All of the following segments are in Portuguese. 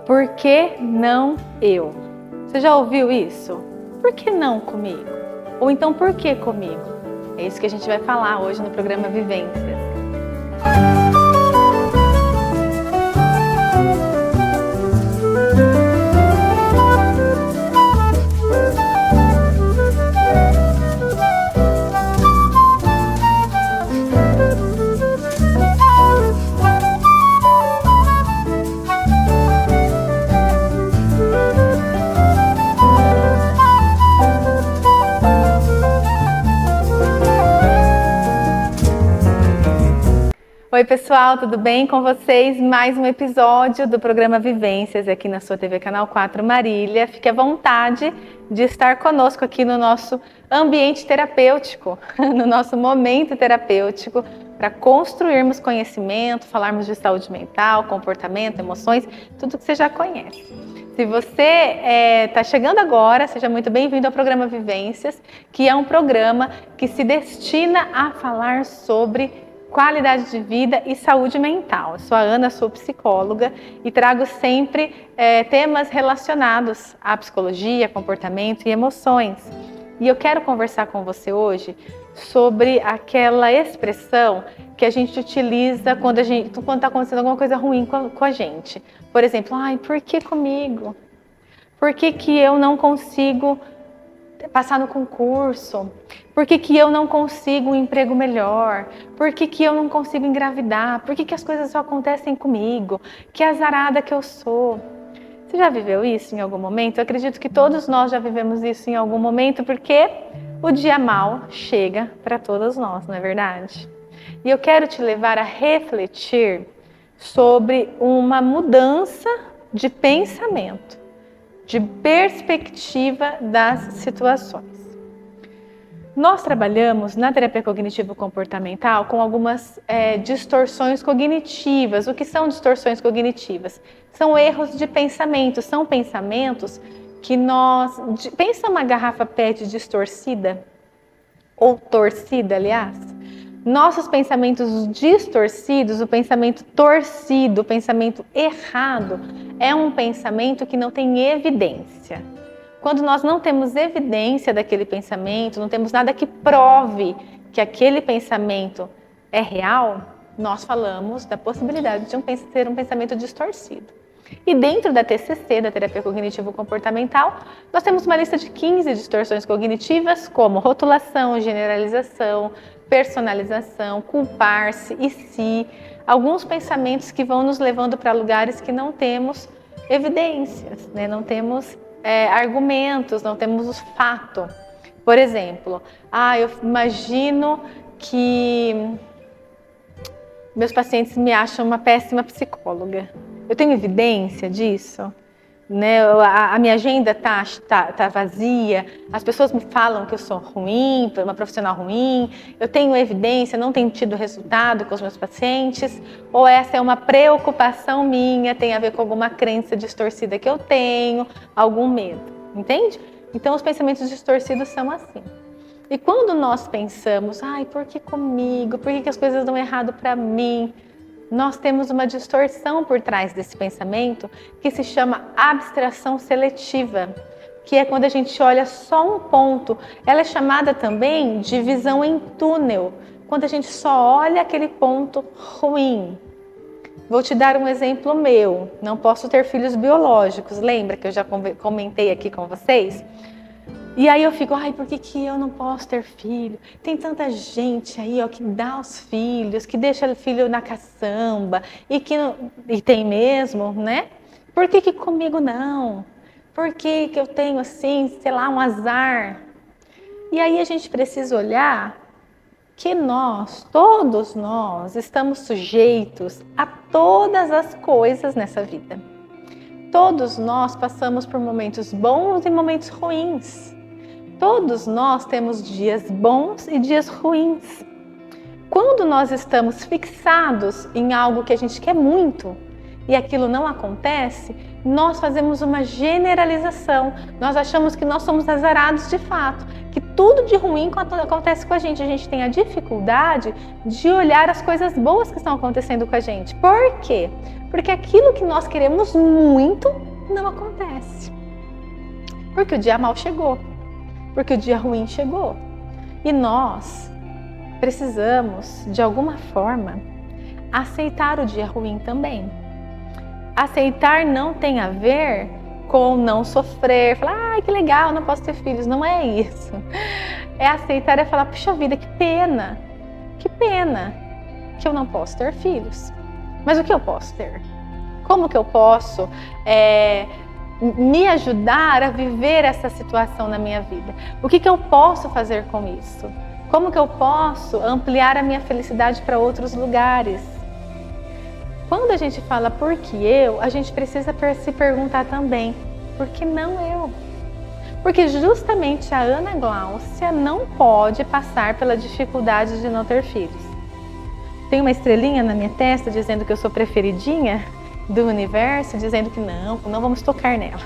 Por que não eu? Você já ouviu isso? Por que não comigo? Ou então, por que comigo? É isso que a gente vai falar hoje no programa Vivências. Oi pessoal, tudo bem com vocês? Mais um episódio do programa Vivências aqui na sua TV Canal 4 Marília. Fique à vontade de estar conosco aqui no nosso ambiente terapêutico, no nosso momento terapêutico, para construirmos conhecimento, falarmos de saúde mental, comportamento, emoções, tudo que você já conhece. Se você está chegando agora, seja muito bem-vindo ao programa Vivências, que é um programa que se destina a falar sobre qualidade de vida e saúde mental. Eu sou a Ana, sou psicóloga e trago sempre temas relacionados à psicologia, comportamento e emoções. E eu quero conversar com você hoje sobre aquela expressão que a gente utiliza quando está acontecendo alguma coisa ruim com a gente. Por exemplo, por que comigo? Por que eu não consigo passar no concurso? Por que eu não consigo um emprego melhor? Por que eu não consigo engravidar? Por que as coisas só acontecem comigo? Que azarada que eu sou. Você já viveu isso em algum momento? Eu acredito que todos nós já vivemos isso em algum momento, porque o dia mau chega para todos nós, não é verdade? E eu quero te levar a refletir sobre uma mudança de pensamento, de perspectiva das situações. Nós trabalhamos na terapia cognitivo-comportamental com algumas distorções cognitivas. O que são distorções cognitivas? São erros de pensamento, são pensamentos que pensa uma garrafa PET distorcida, ou torcida, aliás. Nossos pensamentos distorcidos, o pensamento torcido, o pensamento errado, é um pensamento que não tem evidência. Quando nós não temos evidência daquele pensamento, não temos nada que prove que aquele pensamento é real, nós falamos da possibilidade de ser um pensamento distorcido. E dentro da TCC, da terapia cognitivo-comportamental, nós temos uma lista de 15 distorções cognitivas, como rotulação, generalização, personalização, culpar-se e si, alguns pensamentos que vão nos levando para lugares que não temos evidências, né? Não temos argumentos, não temos o fato. Por exemplo, eu imagino que meus pacientes me acham uma péssima psicóloga. Eu tenho evidência disso? Né? A minha agenda tá vazia, as pessoas me falam que eu sou ruim, uma profissional ruim, eu tenho evidência, não tenho tido resultado com os meus pacientes, ou essa é uma preocupação minha, tem a ver com alguma crença distorcida que eu tenho, algum medo, entende? Então os pensamentos distorcidos são assim. E quando nós pensamos, por que comigo? Por que as coisas dão errado para mim? Nós temos uma distorção por trás desse pensamento que se chama abstração seletiva, que é quando a gente olha só um ponto. Ela é chamada também de visão em túnel, quando a gente só olha aquele ponto ruim. Vou te dar um exemplo meu. Não posso ter filhos biológicos, lembra que eu já comentei aqui com vocês? E aí eu fico, por que eu não posso ter filho? Tem tanta gente aí, que dá os filhos, que deixa o filho na caçamba, e tem mesmo, né? Por que comigo não? Por que eu tenho assim, um azar? E aí a gente precisa olhar que todos nós, estamos sujeitos a todas as coisas nessa vida. Todos nós passamos por momentos bons e momentos ruins. Todos nós temos dias bons e dias ruins. Quando nós estamos fixados em algo que a gente quer muito e aquilo não acontece, nós fazemos uma generalização. Nós achamos que nós somos azarados de fato, que tudo de ruim acontece com a gente tem a dificuldade de olhar as coisas boas que estão acontecendo com a gente. Por quê? Porque aquilo que nós queremos muito não acontece. Porque o dia mal chegou. Porque o dia ruim chegou. E nós precisamos, de alguma forma, aceitar o dia ruim também. Aceitar não tem a ver com não sofrer, falar, ai, que legal, não posso ter filhos. Não é isso. É aceitar, é falar, puxa vida, que pena que eu não posso ter filhos. Mas o que eu posso ter? Como que eu posso me ajudar a viver essa situação na minha vida? O que eu posso fazer com isso? Como que eu posso ampliar a minha felicidade para outros lugares? Quando a gente fala por que eu, a gente precisa se perguntar também, por que não eu? Porque justamente a Ana Gláucia não pode passar pela dificuldade de não ter filhos. Tem uma estrelinha na minha testa dizendo que eu sou preferidinha do universo, dizendo que não vamos tocar nela.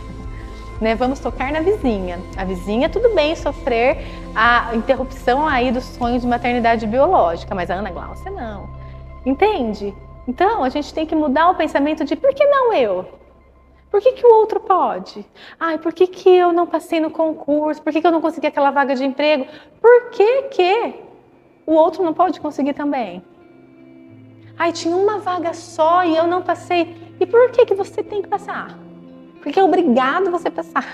Né? Vamos tocar na vizinha. A vizinha, tudo bem sofrer a interrupção aí do sonho de maternidade biológica, mas a Ana Gláucia não. Entende? Então, a gente tem que mudar o pensamento de por que não eu? Por que o outro pode? Ai, por que eu não passei no concurso? Por que eu não consegui aquela vaga de emprego? Por que o outro não pode conseguir também? Ai, tinha uma vaga só e eu não passei. E por que você tem que passar? Porque é obrigado você passar.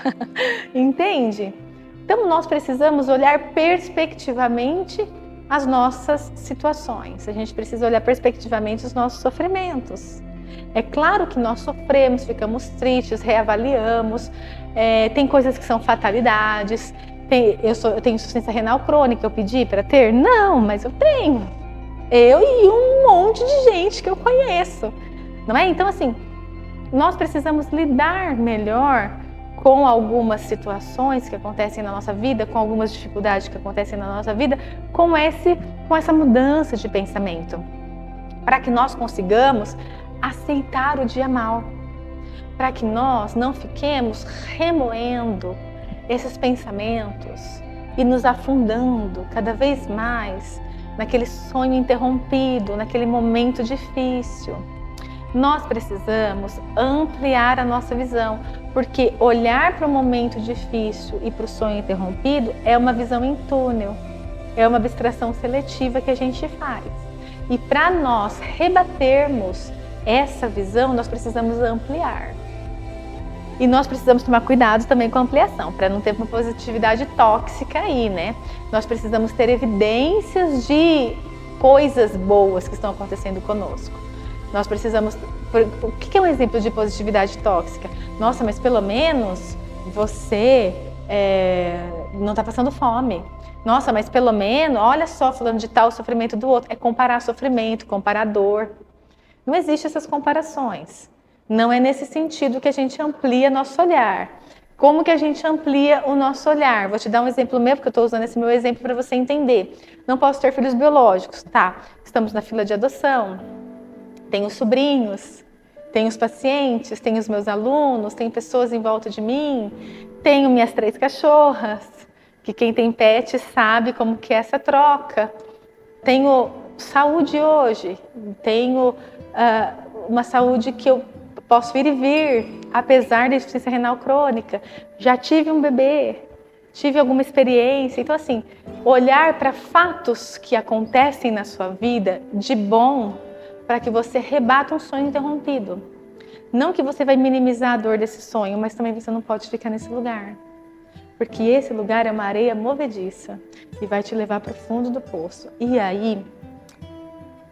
Entende? Então, nós precisamos olhar perspectivamente as nossas situações. A gente precisa olhar perspectivamente os nossos sofrimentos. É claro que nós sofremos, ficamos tristes, reavaliamos, tem coisas que são fatalidades. Eu tenho insuficiência renal crônica, eu pedi para ter? Não, mas eu tenho. Eu e um monte de gente que eu conheço, não é? Então, assim, nós precisamos lidar melhor com algumas situações que acontecem na nossa vida, com algumas dificuldades que acontecem na nossa vida, com essa mudança de pensamento, para que nós consigamos aceitar o dia mal, para que nós não fiquemos remoendo esses pensamentos e nos afundando cada vez mais naquele sonho interrompido, naquele momento difícil. Nós precisamos ampliar a nossa visão, porque olhar para o momento difícil e para o sonho interrompido é uma visão em túnel, é uma abstração seletiva que a gente faz. E para nós rebatermos essa visão, nós precisamos ampliar. E nós precisamos tomar cuidado também com a ampliação, para não ter uma positividade tóxica aí, né? Nós precisamos ter evidências de coisas boas que estão acontecendo conosco. Nós precisamos... O que é um exemplo de positividade tóxica? Nossa, mas pelo menos você não está passando fome. Nossa, mas pelo menos, olha só, falando de tal sofrimento do outro. É comparar sofrimento, comparar dor. Não existem essas comparações. Não é nesse sentido que a gente amplia nosso olhar. Como que a gente amplia o nosso olhar? Vou te dar um exemplo meu, porque eu estou usando esse meu exemplo para você entender. Não posso ter filhos biológicos, tá? Estamos na fila de adoção. Tenho sobrinhos, tenho os pacientes, tenho os meus alunos, tenho pessoas em volta de mim, tenho minhas 3 cachorras, que quem tem pet sabe como que é essa troca. Tenho saúde hoje, tenho uma saúde que eu posso ir e vir, apesar da insuficiência renal crônica. Já tive um bebê, tive alguma experiência. Então, assim, olhar para fatos que acontecem na sua vida de bom, para que você rebata um sonho interrompido. Não que você vai minimizar a dor desse sonho, mas também você não pode ficar nesse lugar. Porque esse lugar é uma areia movediça e vai te levar para o fundo do poço. E aí,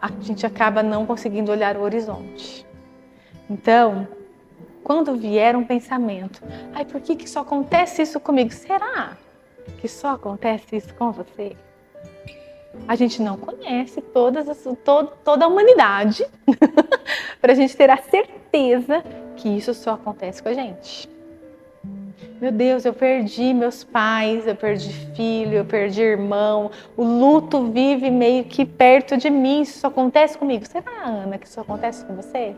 a gente acaba não conseguindo olhar o horizonte. Então, quando vier um pensamento, ai, por que só acontece isso comigo? Será que só acontece isso com você? A gente não conhece toda a humanidade para a gente ter a certeza que isso só acontece com a gente. Meu Deus, eu perdi meus pais, eu perdi filho, eu perdi irmão, o luto vive meio que perto de mim, isso só acontece comigo. Será, Ana, que isso acontece com você?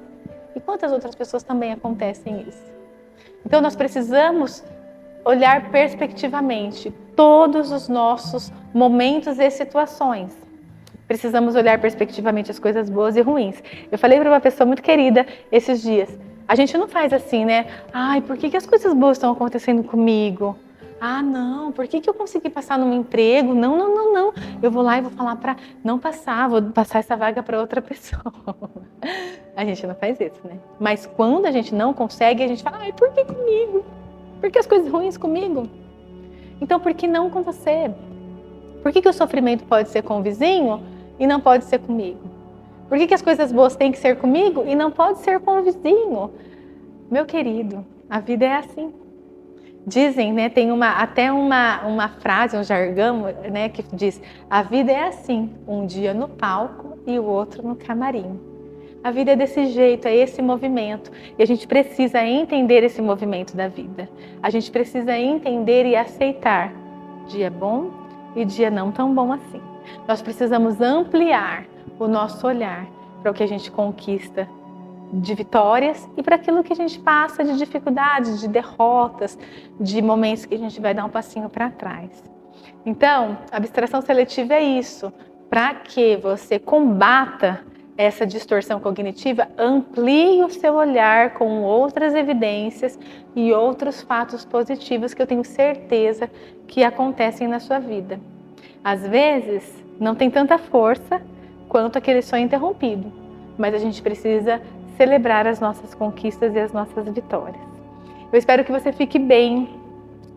E quantas outras pessoas também acontecem isso? Então nós precisamos olhar perspectivamente todos os nossos momentos e situações, precisamos olhar perspectivamente as coisas boas e ruins. Eu falei para uma pessoa muito querida esses dias, a gente não faz assim, né? Ai, por que as coisas boas estão acontecendo comigo? Ah, não, por que eu consegui passar no meu emprego? Não, não, não, não. Eu vou lá e vou falar para não passar, vou passar essa vaga para outra pessoa. A gente não faz isso, né? Mas quando a gente não consegue, a gente fala, ai, por que comigo? Por que as coisas ruins comigo? Então, por que não com você? Por que o sofrimento pode ser com o vizinho e não pode ser comigo? Por que as coisas boas têm que ser comigo e não pode ser com o vizinho? Meu querido, a vida é assim. Dizem, né, tem até uma frase, um jargão, né, que diz: a vida é assim, um dia no palco e o outro no camarim. A vida é desse jeito, é esse movimento. E a gente precisa entender esse movimento da vida. A gente precisa entender e aceitar dia bom e dia não tão bom assim. Nós precisamos ampliar o nosso olhar para o que a gente conquista de vitórias e para aquilo que a gente passa de dificuldades, de derrotas, de momentos que a gente vai dar um passinho para trás. Então, a abstração seletiva é isso. Para que você combata essa distorção cognitiva, amplie o seu olhar com outras evidências e outros fatos positivos que eu tenho certeza que acontecem na sua vida. Às vezes, não tem tanta força quanto aquele sonho interrompido, mas a gente precisa celebrar as nossas conquistas e as nossas vitórias. Eu espero que você fique bem,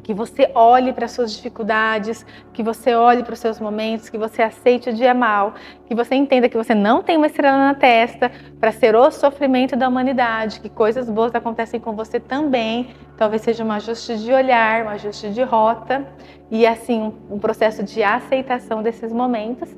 que você olhe para as suas dificuldades, que você olhe para os seus momentos, que você aceite o dia mal, que você entenda que você não tem uma estrela na testa para ser o sofrimento da humanidade, que coisas boas acontecem com você também, talvez seja um ajuste de olhar, um ajuste de rota e assim um processo de aceitação desses momentos.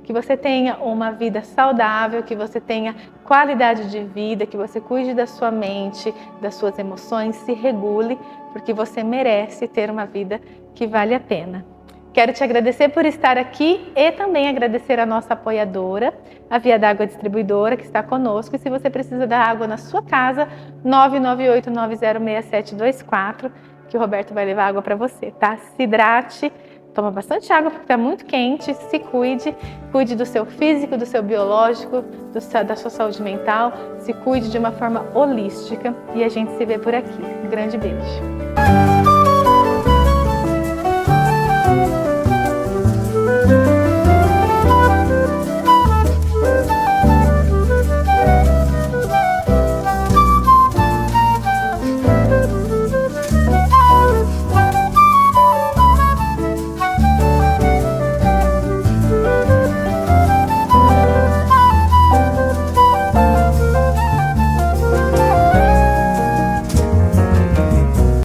Que você tenha uma vida saudável, que você tenha qualidade de vida, que você cuide da sua mente, das suas emoções, se regule, porque você merece ter uma vida que vale a pena. Quero te agradecer por estar aqui e também agradecer a nossa apoiadora, a Via d'Água Distribuidora, que está conosco. E se você precisa da água na sua casa, 998906724, que o Roberto vai levar água para você, tá? Se hidrate. Toma bastante água porque está muito quente, se cuide, cuide do seu físico, do seu biológico, da sua saúde mental, se cuide de uma forma holística e a gente se vê por aqui. Um grande beijo!